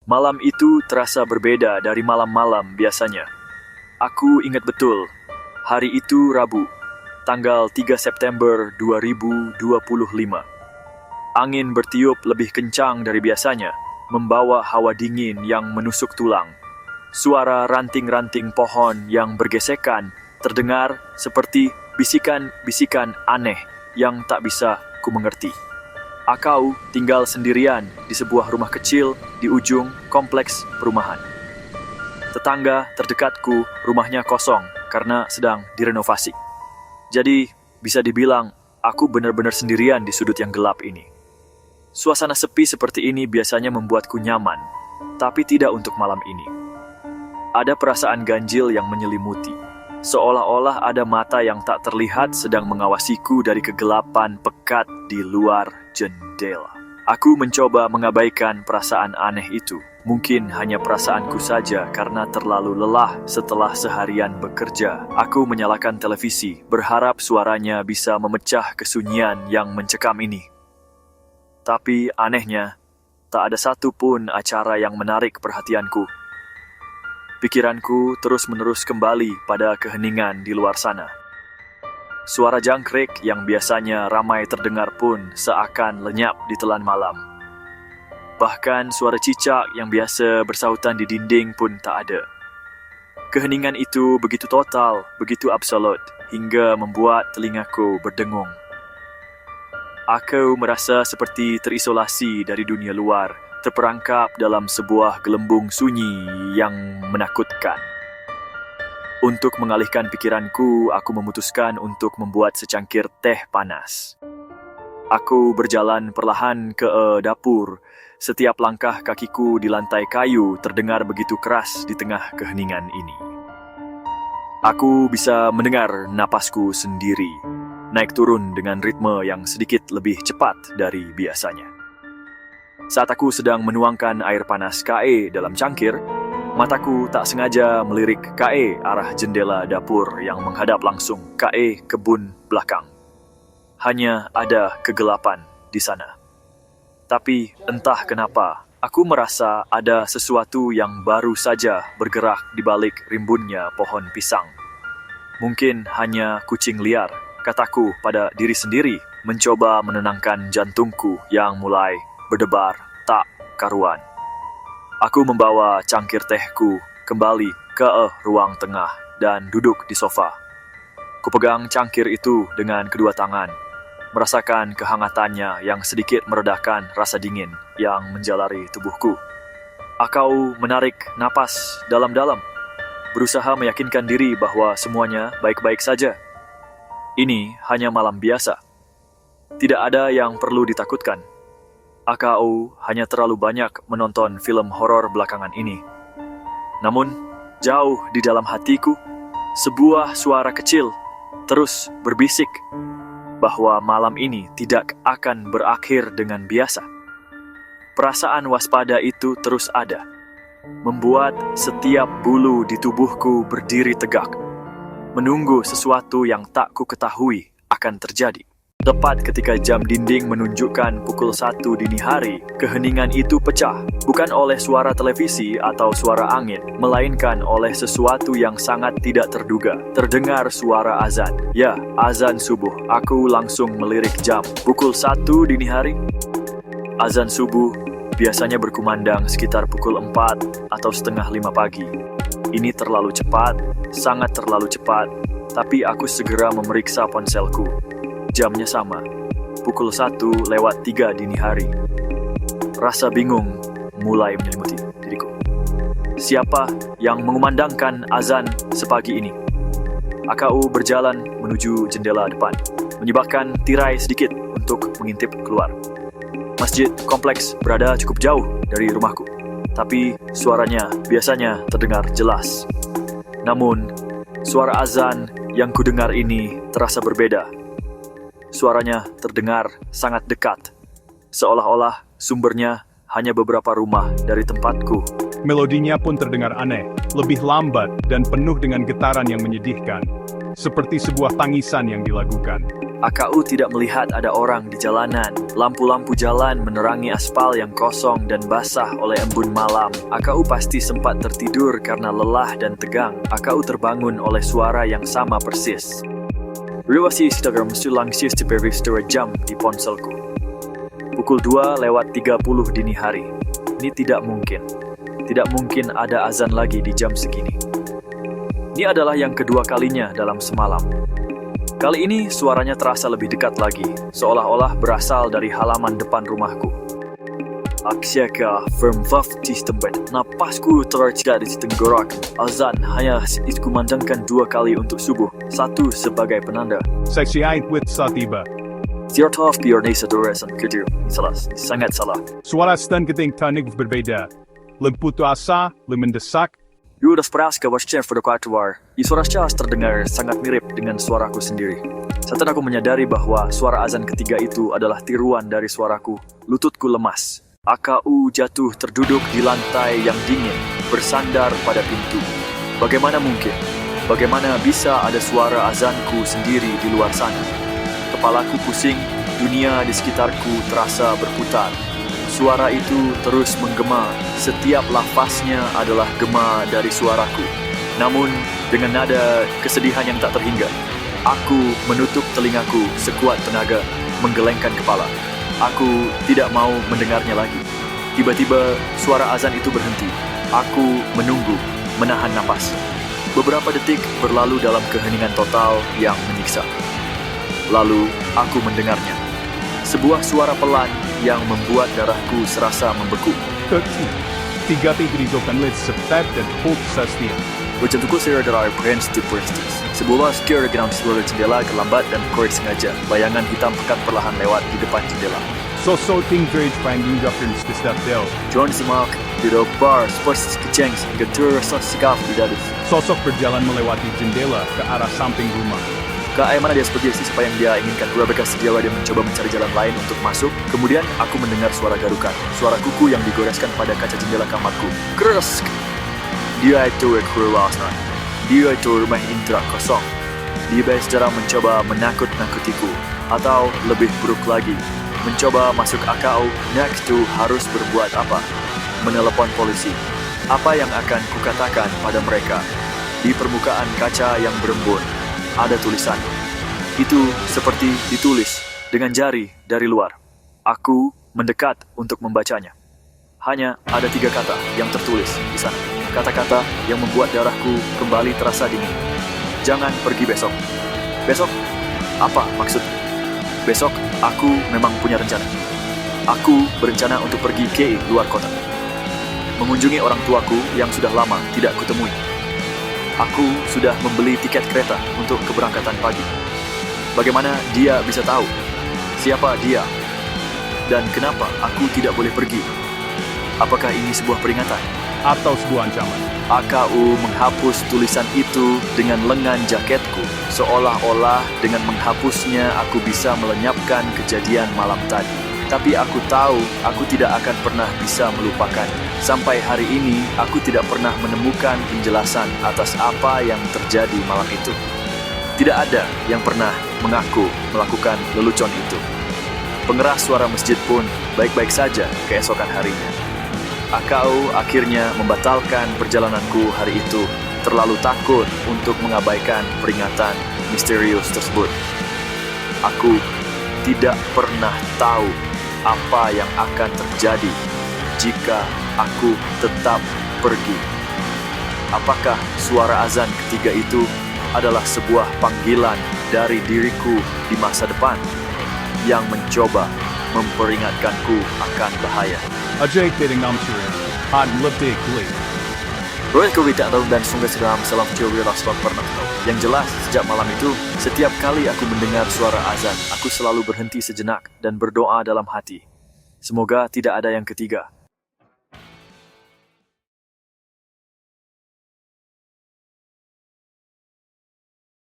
Malam itu terasa berbeda dari malam-malam biasanya. Aku ingat betul, hari itu Rabu, tanggal 3 September 2025. Angin bertiup lebih kencang dari biasanya, membawa hawa dingin yang menusuk tulang. Suara ranting-ranting pohon yang bergesekan terdengar seperti bisikan-bisikan aneh yang tak bisa ku mengerti. Aku tinggal sendirian di sebuah rumah kecil di ujung kompleks perumahan. Tetangga terdekatku rumahnya kosong karena sedang direnovasi. Jadi bisa dibilang aku benar-benar sendirian di sudut yang gelap ini. Suasana sepi seperti ini biasanya membuatku nyaman, tapi tidak untuk malam ini. Ada perasaan ganjil yang menyelimuti, seolah-olah ada mata yang tak terlihat sedang mengawasiku dari kegelapan pekat di luar jendela. Aku mencoba mengabaikan perasaan aneh itu. Mungkin hanya perasaanku saja karena terlalu lelah setelah seharian bekerja. Aku menyalakan televisi, berharap suaranya bisa memecah kesunyian yang mencekam ini. Tapi anehnya, tak ada satu pun acara yang menarik perhatianku. Pikiranku terus-menerus kembali pada keheningan di luar sana. Suara jangkrik yang biasanya ramai terdengar pun seakan lenyap di telan malam. Bahkan suara cicak yang biasa bersautan di dinding pun tak ada. Keheningan itu begitu total, begitu absolut, hingga membuat telingaku berdengung. Aku merasa seperti terisolasi dari dunia luar, terperangkap dalam sebuah gelembung sunyi yang menakutkan. Untuk mengalihkan pikiranku, aku memutuskan untuk membuat secangkir teh panas. Aku berjalan perlahan ke dapur. Setiap langkah kakiku di lantai kayu terdengar begitu keras di tengah keheningan ini. Aku bisa mendengar napasku sendiri, naik turun dengan ritme yang sedikit lebih cepat dari biasanya. Saat aku sedang menuangkan air panas KE dalam cangkir, mataku tak sengaja melirik KE arah jendela dapur yang menghadap langsung KE kebun belakang. Hanya ada kegelapan di sana. Tapi entah kenapa, aku merasa ada sesuatu yang baru saja bergerak di balik rimbunnya pohon pisang. Mungkin hanya kucing liar, kataku pada diri sendiri, mencoba menenangkan jantungku yang mulai berdebar tak karuan. Aku membawa cangkir tehku kembali ke ruang tengah dan duduk di sofa. Kupegang cangkir itu dengan kedua tangan, merasakan kehangatannya yang sedikit meredakan rasa dingin yang menjalari tubuhku. Aku menarik napas dalam-dalam, berusaha meyakinkan diri bahwa semuanya baik-baik saja. Ini hanya malam biasa. Tidak ada yang perlu ditakutkan. Aku hanya terlalu banyak menonton film horor belakangan ini. Namun, jauh di dalam hatiku, sebuah suara kecil terus berbisik bahwa malam ini tidak akan berakhir dengan biasa. Perasaan waspada itu terus ada, membuat setiap bulu di tubuhku berdiri tegak, menunggu sesuatu yang tak ku ketahui akan terjadi. Tepat ketika jam dinding menunjukkan pukul 1 dini hari, keheningan itu pecah, bukan oleh suara televisi atau suara angin, melainkan oleh sesuatu yang sangat tidak terduga. Terdengar suara azan. Ya, azan subuh. Aku langsung melirik jam. Pukul 1 dini hari? Azan subuh biasanya berkumandang sekitar pukul 4 atau setengah 5 pagi. Ini terlalu cepat, sangat terlalu cepat, tapi aku segera memeriksa ponselku. Jamnya sama, pukul 1:03 dini hari. Rasa bingung mulai menyelimuti diriku. Siapa yang mengumandangkan azan sepagi ini? Aku berjalan menuju jendela depan, menyibakkan tirai sedikit untuk mengintip keluar. Masjid kompleks berada cukup jauh dari rumahku, tapi suaranya biasanya terdengar jelas. Namun, suara azan yang kudengar ini terasa berbeda. Suaranya terdengar sangat dekat, seolah-olah sumbernya hanya beberapa rumah dari tempatku. Melodinya pun terdengar aneh, lebih lambat dan penuh dengan getaran yang menyedihkan. seperti sebuah tangisan yang dilakukan. AKU tidak melihat ada orang di jalanan. Lampu-lampu jalan menerangi aspal yang kosong dan basah oleh embun malam. AKU pasti sempat tertidur karena lelah dan tegang. AKU terbangun oleh suara yang sama persis. Relasi Instagram langsir seperti setengah jam di ponselku. Pukul 2:30 dini hari. Ini tidak mungkin. Tidak mungkin ada azan lagi di jam segini. Ini adalah yang kedua kalinya dalam semalam. Kali ini suaranya terasa lebih dekat lagi, seolah-olah berasal dari halaman depan rumahku. Aksiaka firmwaftis tempat, napasku tercegah di tenggorokan. Azan hanya dikumandangkan 2 kali untuk subuh, 1 sebagai penanda. Seksi ait with satiba. Sirtov biornesa doresan kedir, salah, sangat salah. Suara stan keting tanig berbeda. Lemputu asa, lemendesak. Yudas praska wascen fotokatuar. Suara syahs terdengar sangat mirip dengan suaraku sendiri. Saat aku menyadari bahwa suara azan ketiga itu adalah tiruan dari suaraku, lututku lemas. AKU jatuh terduduk di lantai yang dingin, bersandar pada pintu. Bagaimana mungkin? Bagaimana bisa ada suara azanku sendiri di luar sana? Kepalaku pusing, dunia di sekitarku terasa berputar. Suara itu terus menggema, setiap lafaznya adalah gema dari suaraku. Namun, dengan nada kesedihan yang tak terhingga, aku menutup telingaku sekuat tenaga, menggelengkan kepala. Aku tidak mau mendengarnya lagi. Tiba-tiba, suara azan itu berhenti. Aku menunggu, menahan napas. Beberapa detik berlalu dalam keheningan total yang menyiksa. Lalu, aku mendengarnya. Sebuah suara pelan yang membuat darahku serasa membeku. 3 dirizokan lid sepet dan pult sastia. Bercantuku saya dari Prince to Prestige. Sebuah skier genam di seluruh jendela kelambat dan korek sengaja. Bayangan hitam pekat perlahan lewat di depan jendela. So ting drage finding doctor step del. John Simak, di bar, spurs keceng, hingga terasa sikaf di dadis. Sosok berjalan melewati jendela ke arah samping rumah. Ke arah mana dia seperti siapa yang dia inginkan. Berbekas sejauh dia mencoba mencari jalan lain untuk masuk. Kemudian aku mendengar suara garukan. Suara kuku yang digoreskan pada kaca jendela kamarku. Keras. Dia itu keruasan. Dia itu rumah indra kosong. Dia secara mencoba menakut-nakutiku. Atau lebih buruk lagi, mencoba masuk AKU. Next itu harus berbuat apa? Menelepon polisi. Apa yang akan kukatakan pada mereka? Di permukaan kaca yang berembun ada tulisan. Itu seperti ditulis dengan jari dari luar. Aku mendekat untuk membacanya. Hanya ada 3 kata yang tertulis di sana. Kata-kata yang membuat darahku kembali terasa dingin. Jangan pergi besok. Besok? Apa maksudnya? Besok aku memang punya rencana. Aku berencana untuk pergi ke luar kota. Mengunjungi orang tuaku yang sudah lama tidak kutemui. Aku sudah membeli tiket kereta untuk keberangkatan pagi. Bagaimana dia bisa tahu? Siapa dia? Dan kenapa aku tidak boleh pergi? Apakah ini sebuah peringatan? Atau sebuah ancaman? AKU menghapus tulisan itu dengan lengan jaketku. Seolah-olah dengan menghapusnya aku bisa melenyapkan kejadian malam tadi. Tapi aku tahu aku tidak akan pernah bisa melupakan. Sampai hari ini, aku tidak pernah menemukan penjelasan atas apa yang terjadi malam itu. Tidak ada yang pernah mengaku melakukan lelucon itu. Pengeras suara masjid pun baik-baik saja keesokan harinya. AKU akhirnya membatalkan perjalananku hari itu, terlalu takut untuk mengabaikan peringatan misterius tersebut. Aku tidak pernah tahu apa yang akan terjadi jika aku tetap pergi. Apakah suara azan ketiga itu adalah sebuah panggilan dari diriku di masa depan yang mencoba memperingatkanku akan bahaya? Ajay kiting namsurin. Han lebih geli. Royalku tidak tahu dan sungguh seram salam teori rasul pernah tahu. Yang jelas, sejak malam itu, setiap kali aku mendengar suara azan, aku selalu berhenti sejenak dan berdoa dalam hati. Semoga tidak ada yang ketiga.